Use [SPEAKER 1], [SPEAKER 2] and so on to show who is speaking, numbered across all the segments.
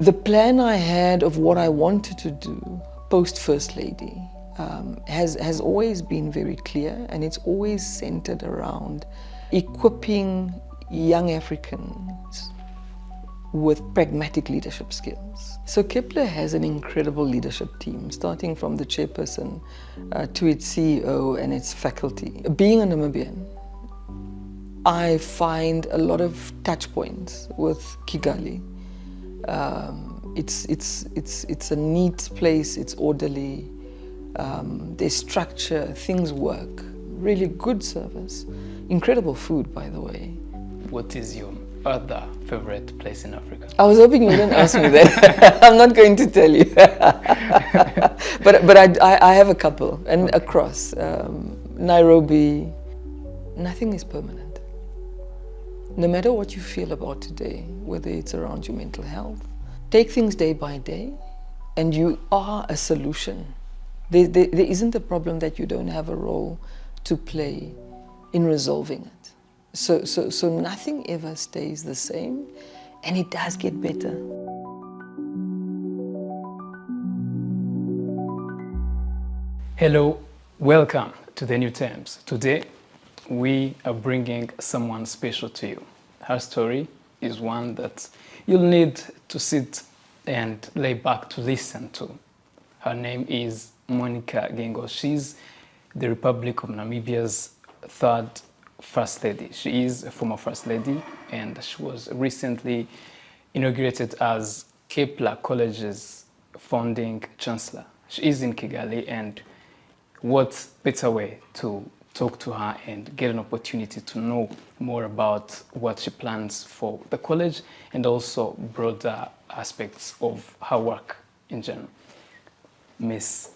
[SPEAKER 1] The plan I had of what I wanted to do post First Lady has always been very clear, and it's always centered around equipping young Africans with pragmatic leadership skills. So Kepler has an incredible leadership team, starting from the chairperson to its CEO and its faculty. Being a Namibian, I find a lot of touch points with Kigali. It's a neat place, it's orderly, there's structure, things work, really good service, incredible food, by the way.
[SPEAKER 2] What is your other favorite place in Africa?
[SPEAKER 1] I was hoping you wouldn't ask me that. I'm not going to tell you. but I have a couple, and across Nairobi. Nothing is permanent. No matter what you feel about today, whether it's around your mental health, take things day by day, and you are a solution. There isn't a problem that you don't have a role to play in resolving it. So nothing ever stays the same, and it does get better.
[SPEAKER 2] Hello, welcome to the New Times. Today, we are bringing someone special to you. Her story is one that you'll need to sit and lay back to listen to. Her name is Namibia Geingob. She's the Republic of Namibia's third First Lady. She is a former First Lady, and she was recently inaugurated as Kepler College's founding Chancellor. She is in Kigali, and what better way to talk to her and get an opportunity to know more about what she plans for the college and also broader aspects of her work in general. Miss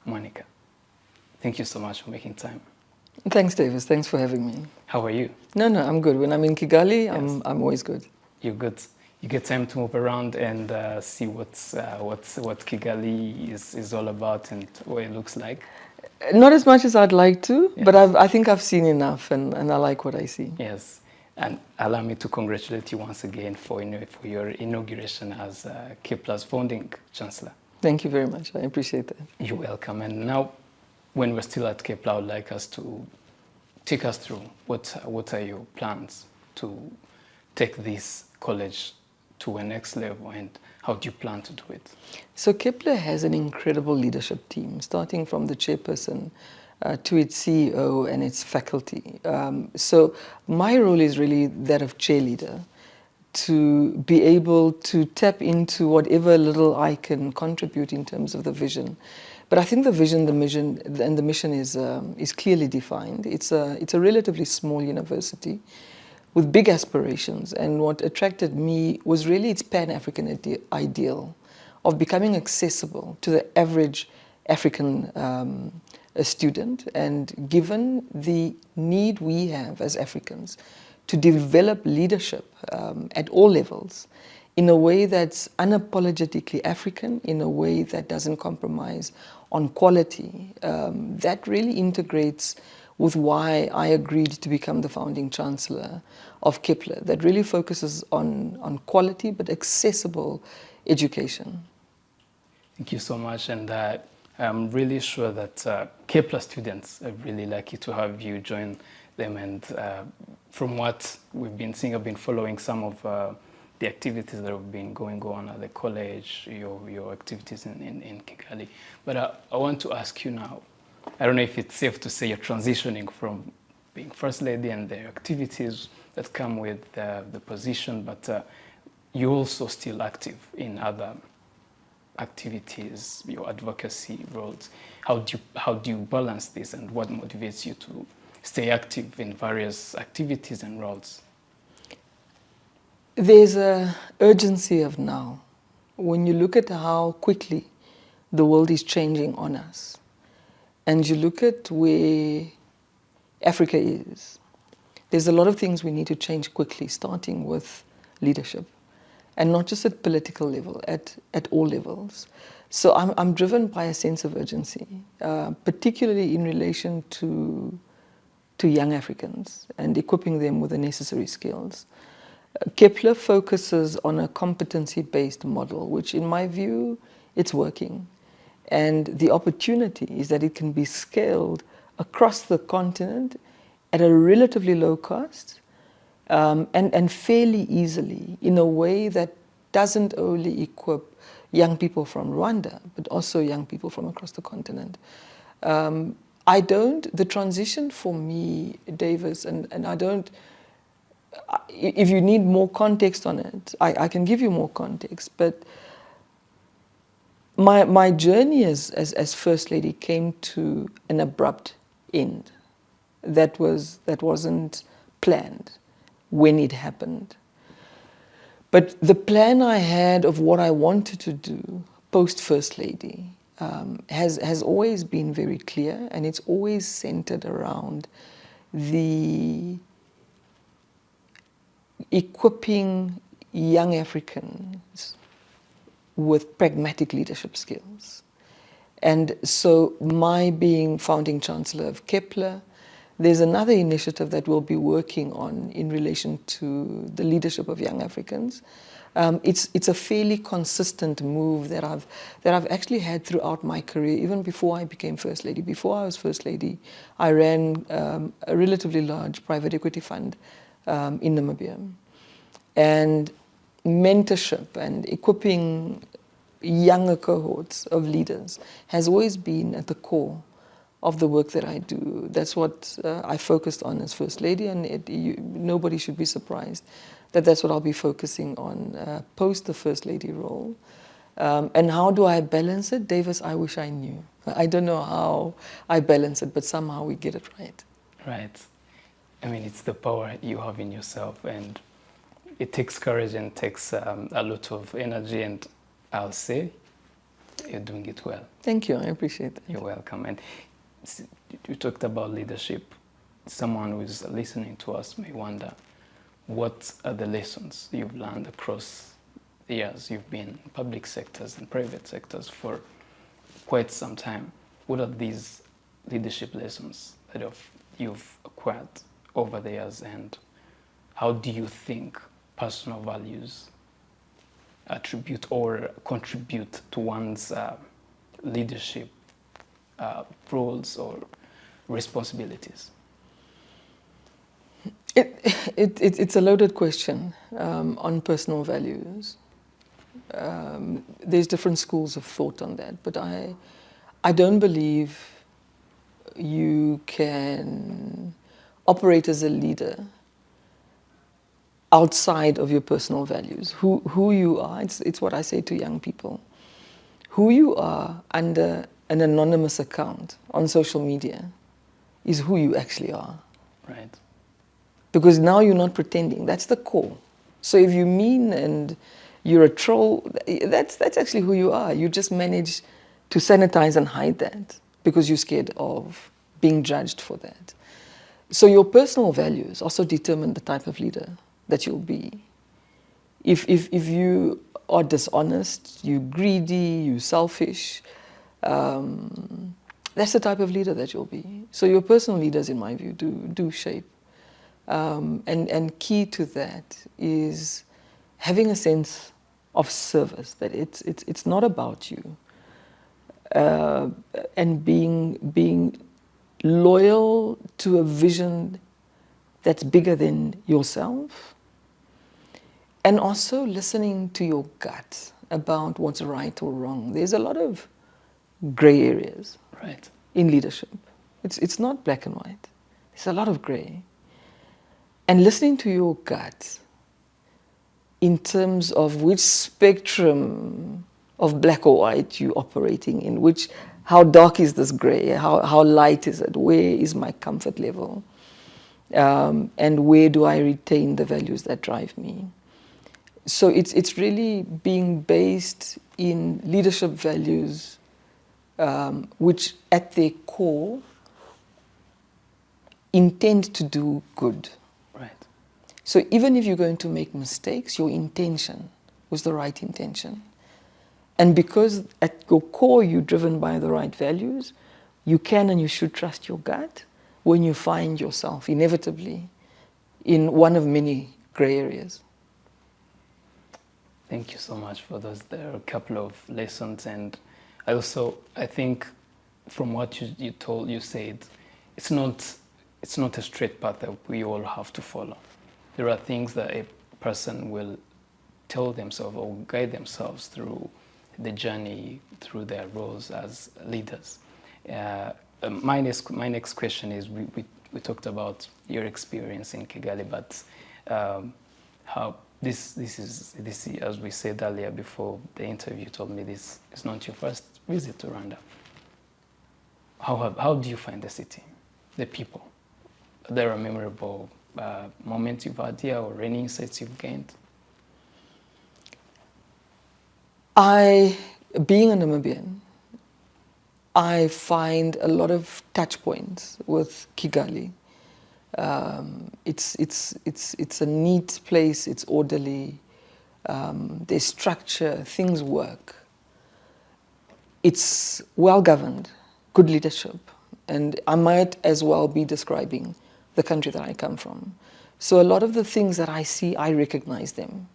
[SPEAKER 2] Monica, thank you so much for making time.
[SPEAKER 1] Thanks, Davis. Thanks for having me.
[SPEAKER 2] How are you?
[SPEAKER 1] No, I'm good. When I'm in Kigali,
[SPEAKER 2] Yes.
[SPEAKER 1] I'm always good.
[SPEAKER 2] You're good. You get time to move around and see what Kigali is all about and what it looks like.
[SPEAKER 1] Not as much as I'd like to,
[SPEAKER 2] Yes.
[SPEAKER 1] but I think I've seen enough, and I like what I see.
[SPEAKER 2] Yes, and allow me to congratulate you once again for your inauguration as Kepler's founding Chancellor.
[SPEAKER 1] Thank you very much. I appreciate that.
[SPEAKER 2] You're welcome. And now, when we're still at Kepler, I would like us to take us through what are your plans to take this college to a next level, and how do you plan to do it?
[SPEAKER 1] So Kepler has an incredible leadership team, starting from the chairperson to its CEO and its faculty. So my role is really that of cheerleader, to be able to tap into whatever little I can contribute in terms of the vision. But I think the vision, the mission, and the mission is clearly defined. It's a relatively small university with big aspirations, and what attracted me was really its Pan-African ideal of becoming accessible to the average African student, and given the need we have as Africans to develop leadership at all levels in a way that's unapologetically African, in a way that doesn't compromise on quality, that really integrates with why I agreed to become the founding Chancellor of Kepler, that really focuses on quality but accessible education.
[SPEAKER 2] Thank you so much, and I'm really sure that Kepler students are really lucky to have you join them, and from what we've been seeing, I've been following some of the activities that have been going on at the college, your activities in Kigali. But I want to ask you now, I don't know if it's safe to say you're transitioning from being First Lady and the activities that come with the position, but you're also still active in other activities, your advocacy roles. How do you balance this, and what motivates you to stay active in various activities and roles?
[SPEAKER 1] There's an urgency of now. When you look at how quickly the world is changing on us, and you look at where Africa is, there's a lot of things we need to change quickly, starting with leadership, and not just at political level, at all levels. So I'm driven by a sense of urgency, particularly in relation to young Africans and equipping them with the necessary skills. Kepler focuses on a competency-based model, which in my view, it's working. And the opportunity is that it can be scaled across the continent at a relatively low cost and fairly easily in a way that doesn't only equip young people from Rwanda, but also young people from across the continent. The transition for me, Davis, and I don't, if you need more context on it, I can give you more context, but my journey as First Lady came to an abrupt end. That wasn't planned when it happened. But the plan I had of what I wanted to do post First Lady has always been very clear, and it's always centered around the equipping young Africans with pragmatic leadership skills. And so my being founding chancellor of Kepler, there's another initiative that we'll be working on in relation to the leadership of young Africans. It's a fairly consistent move that I've actually had throughout my career, even before I became First Lady. Before I was First Lady, I ran a relatively large private equity fund in Namibia. And mentorship and equipping younger cohorts of leaders has always been at the core of the work that I do. That's what I focused on as First Lady, and nobody should be surprised that that's what I'll be focusing on post the First Lady role. And how do I balance it? Davis, I wish I knew. I don't know how I balance it, but somehow we get it right.
[SPEAKER 2] Right. I mean, it's the power you have in yourself, and it takes courage and takes a lot of energy, and I'll say you're doing it well.
[SPEAKER 1] Thank you, I appreciate that.
[SPEAKER 2] You're welcome. And you talked about leadership. Someone who's listening to us may wonder, what are the lessons you've learned across the years? You've been in public sectors and private sectors for quite some time. What are these leadership lessons that you've acquired over the years, and how do you think personal values attribute or contribute to one's leadership roles or responsibilities?
[SPEAKER 1] It's a loaded question on personal values. There's different schools of thought on that, but I don't believe you can operate as a leader outside of your personal values. Who you are, it's what I say to young people. Who you are under an anonymous account on social media is who you actually are.
[SPEAKER 2] Right.
[SPEAKER 1] Because now you're not pretending. That's the core. So if you're mean and you're a troll, that's actually who you are. You just manage to sanitize and hide that because you're scared of being judged for that. So your personal values also determine the type of leader that you'll be. If you are dishonest, you're greedy, you're selfish, that's the type of leader that you'll be. So your personal leaders, in my view, do shape. And key to that is having a sense of service, that it's not about you, and being loyal to a vision that's bigger than yourself, and also listening to your gut about what's right or wrong. There's a lot of gray areas,
[SPEAKER 2] right,
[SPEAKER 1] in leadership. It's not black and white. There's a lot of gray. And listening to your gut in terms of which spectrum of black or white you're operating in, how dark is this gray, how light is it, where is my comfort level, and where do I retain the values that drive me. So it's really being based in leadership values, which at their core intend to do good.
[SPEAKER 2] Right.
[SPEAKER 1] So even if you're going to make mistakes, your intention was the right intention. And because at your core you're driven by the right values, you can and you should trust your gut when you find yourself inevitably in one of many gray areas.
[SPEAKER 2] Thank you so much for those. There are a couple of lessons, and I think from what you said, it's not a straight path that we all have to follow. There are things that a person will tell themselves or guide themselves through the journey, through their roles as leaders. My next question is, we talked about your experience in Kigali, but how this is, as we said earlier before the interview, you told me this is not your first visit to Rwanda. How do you find the city, the people? Are there memorable moments you've had here or any insights you've gained?
[SPEAKER 1] Being a Namibian, I find a lot of touch points with Kigali. It's a neat place, it's orderly, there's structure, things work. It's well governed, good leadership, and I might as well be describing the country that I come from. So a lot of the things that I see, I recognize them.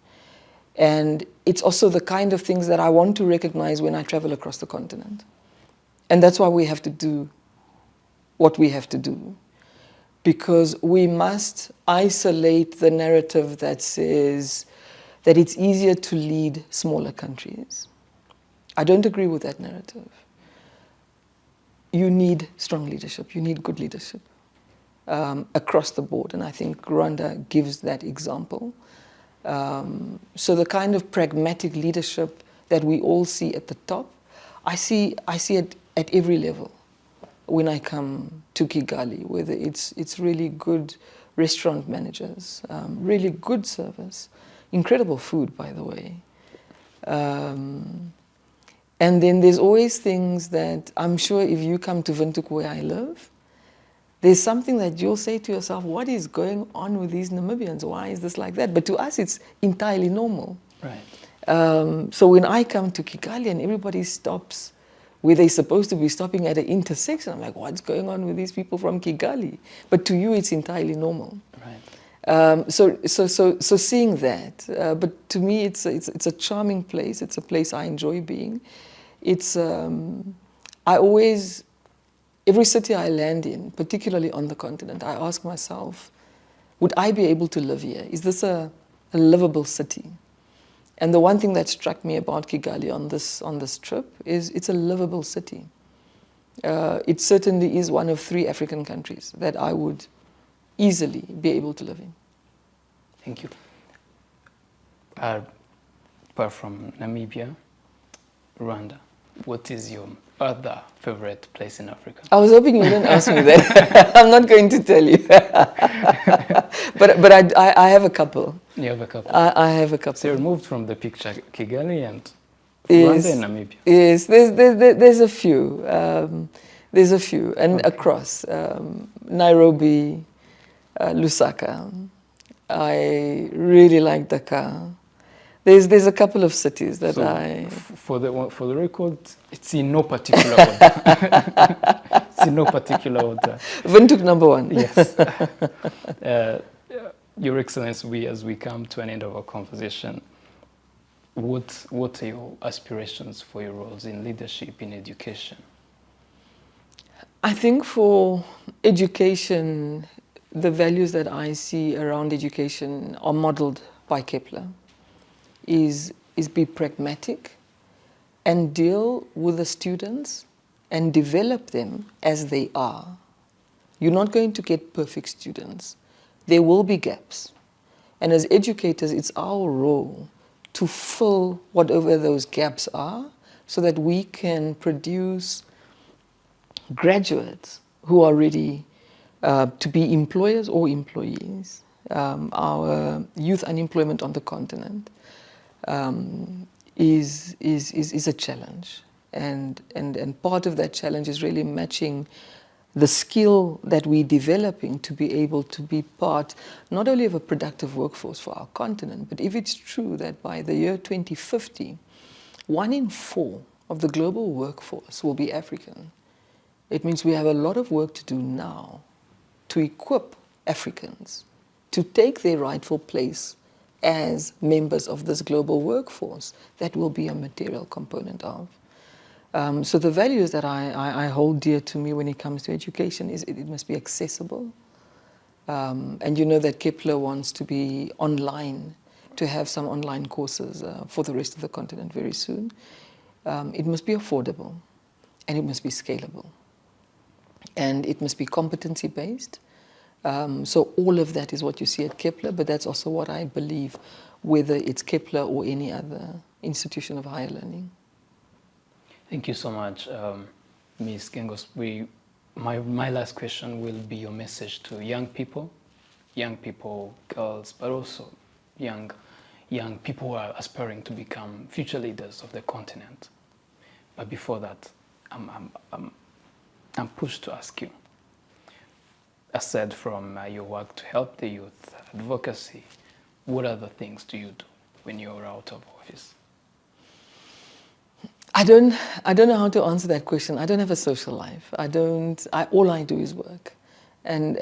[SPEAKER 1] And it's also the kind of things that I want to recognize when I travel across the continent. And that's why we have to do what we have to do. Because we must isolate the narrative that says that it's easier to lead smaller countries. I don't agree with that narrative. You need strong leadership, you need good leadership across the board. And I think Rwanda gives that example. So the kind of pragmatic leadership that we all see at the top, I see it at every level when I come to Kigali, whether it's really good restaurant managers, really good service, incredible food, by the way. And then there's always things that I'm sure if you come to Windhoek where I live, there's something that you'll say to yourself, what is going on with these Namibians? Why is this like that? But to us, it's entirely normal.
[SPEAKER 2] Right.
[SPEAKER 1] So when I come to Kigali and everybody stops where they're supposed to be stopping at an intersection, I'm like, what's going on with these people from Kigali? But to you, it's entirely normal.
[SPEAKER 2] Right.
[SPEAKER 1] So seeing that, but to me, it's a charming place. It's a place I enjoy being. Every city I land in, particularly on the continent, I ask myself, would I be able to live here? Is this a livable city? And the one thing that struck me about Kigali on this trip is it's a livable city. It certainly is one of 3 African countries that I would easily be able to live in.
[SPEAKER 2] Thank you. Apart from Namibia, Rwanda, what is your other favorite place in Africa?
[SPEAKER 1] I was hoping you wouldn't ask me that. I'm not going to tell you. but I have a couple.
[SPEAKER 2] You have a couple?
[SPEAKER 1] I have a couple.
[SPEAKER 2] So you removed from the picture Kigali and Rwanda and Namibia.
[SPEAKER 1] Yes, there's a few. There's a few. And across. Nairobi, Lusaka. I really like Dakar. There's a couple of cities that
[SPEAKER 2] for the record, it's in no particular order. It's in no particular order.
[SPEAKER 1] Windhoek #1.
[SPEAKER 2] Yes. Your Excellency, as we come to an end of our conversation, what are your aspirations for your roles in leadership, in education?
[SPEAKER 1] I think for education, the values that I see around education are modeled by Kepler. Is be pragmatic and deal with the students and develop them as they are. You're not going to get perfect students. There will be gaps. And as educators, it's our role to fill whatever those gaps are so that we can produce graduates who are ready to be employers or employees. Our youth unemployment on the continent is a challenge, and part of that challenge is really matching the skill that we're developing to be able to be part not only of a productive workforce for our continent, but if it's true that by the year 2050, 1 in 4 of the global workforce will be African, it means we have a lot of work to do now to equip Africans to take their rightful place as members of this global workforce that will be a material component of. So the values that I hold dear to me when it comes to education is it must be accessible. And you know that Kepler wants to be online, to have some online courses for the rest of the continent very soon. It must be affordable, and it must be scalable. And it must be competency-based. So all of that is what you see at Kepler, but that's also what I believe, whether it's Kepler or any other institution of higher learning.
[SPEAKER 2] Thank you so much, Ms. Geingos. My last question will be your message to young people, girls, but also young people who are aspiring to become future leaders of the continent. But before that, I'm pushed to ask you, aside from your work to help the youth, advocacy, what other things do you do when you're out of office?
[SPEAKER 1] I don't know how to answer that question. I don't have a social life. All I do is work. And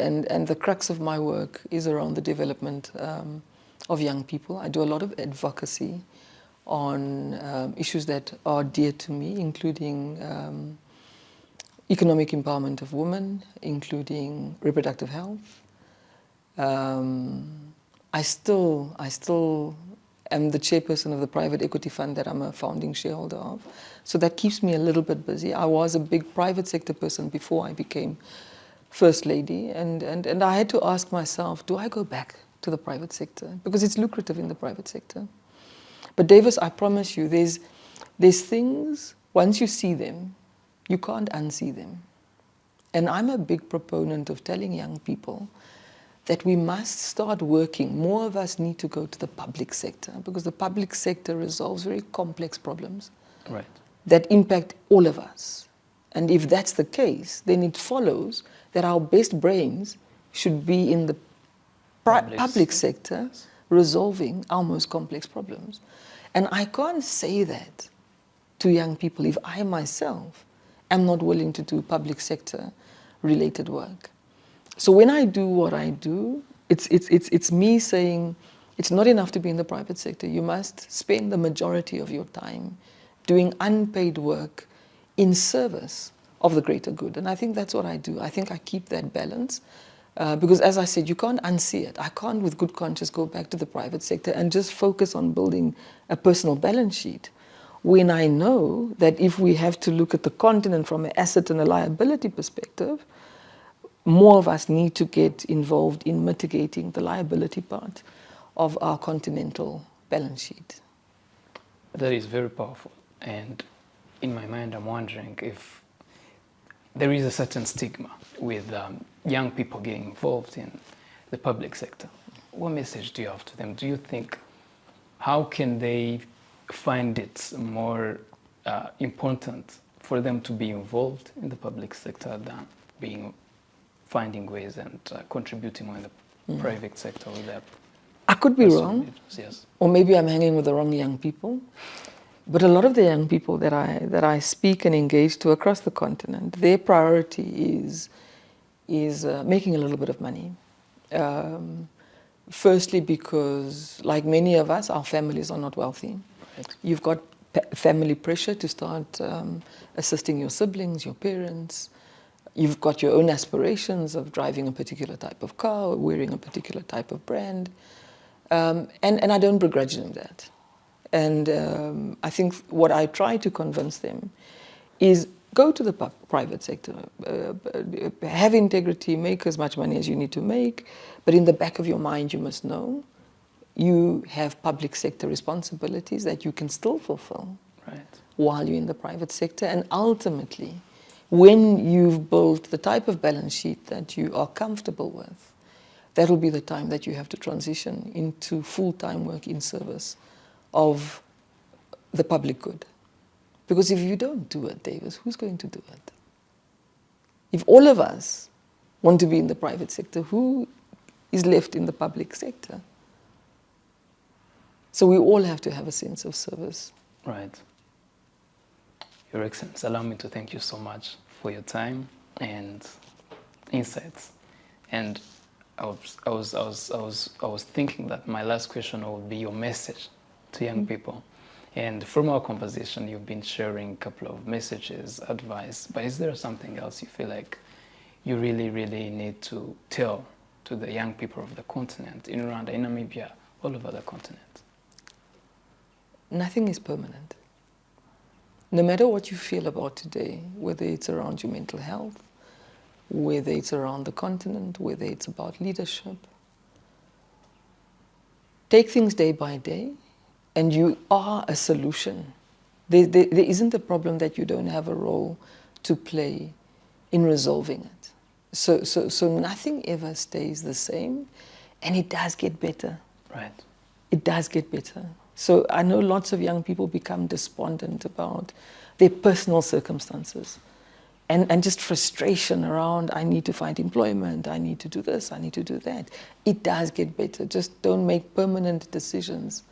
[SPEAKER 1] the crux of my work is around the development of young people. I do a lot of advocacy on issues that are dear to me, including economic empowerment of women, including reproductive health. I still am the chairperson of the private equity fund that I'm a founding shareholder of. So that keeps me a little bit busy. I was a big private sector person before I became First Lady, and I had to ask myself, do I go back to the private sector? Because it's lucrative in the private sector. But Davis, I promise you, there's things, once you see them, you can't unsee them. And I'm a big proponent of telling young people that we must start working. More of us need to go to the public sector, because the public sector resolves very complex problems that impact all of us. And if that's the case, then it follows that our best brains should be in the public sector resolving our most complex problems. And I can't say that to young people if I myself am not willing to do public sector related work. So when I do what I do, it's me saying it's not enough to be in the private sector. You must spend the majority of your time doing unpaid work in service of the greater good. And I think that's what I do. I think I keep that balance because, as I said, you can't unsee it. I can't with good conscience go back to the private sector and just focus on building a personal balance sheet when I know that if we have to look at the continent from an asset and a liability perspective, more of us need to get involved in mitigating the liability part of our continental balance sheet.
[SPEAKER 2] That is very powerful. And in my mind, I'm wondering if there is a certain stigma with young people getting involved in the public sector. What message do you have to them? Do you think, how can they find it more important for them to be involved in the public sector than finding ways and contributing more in the private sector with their
[SPEAKER 1] I could be wrong,
[SPEAKER 2] yes. Or
[SPEAKER 1] maybe I'm hanging with the wrong young people. But a lot of the young people that I speak and engage to across the continent, their priority is making a little bit of money. Firstly, because like many of us, our families are not wealthy. Right. You've got family pressure to start assisting your siblings, your parents. You've got your own aspirations of driving a particular type of car, wearing a particular type of brand. And I don't begrudge them that. And I think what I try to convince them is go to the private sector, have integrity, make as much money as you need to make, but in the back of your mind you must know you have public sector responsibilities that you can still fulfill while you're in the private sector. And ultimately, when you've built the type of balance sheet that you are comfortable with, that'll be the time that you have to transition into full-time work in service of the public good. Because if you don't do it, Davis, who's going to do it? If all of us want to be in the private sector, who is left in the public sector? So we all have to have a sense of service.
[SPEAKER 2] Right. Your Excellency, allow me to thank you so much for your time and insights. And I was thinking that my last question would be your message to young people. And from our conversation, you've been sharing a couple of messages, advice, but is there something else you feel like you really, really need to tell to the young people of the continent, in Rwanda, in Namibia, all over the continent?
[SPEAKER 1] Nothing is permanent. No matter what you feel about today, whether it's around your mental health, whether it's around the continent, whether it's about leadership, take things day by day, and you are a solution. There isn't a problem that you don't have a role to play in resolving it. So nothing ever stays the same, and it does get better.
[SPEAKER 2] Right.
[SPEAKER 1] It does get better. So I know lots of young people become despondent about their personal circumstances and just frustration around, I need to find employment, I need to do this, I need to do that. It does get better. Just don't make permanent decisions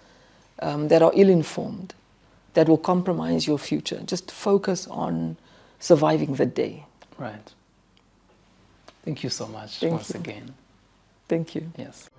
[SPEAKER 1] that are ill-informed, that will compromise your future. Just focus on surviving the day.
[SPEAKER 2] Right. Thank you so much once again.
[SPEAKER 1] Thank you.
[SPEAKER 2] Yes.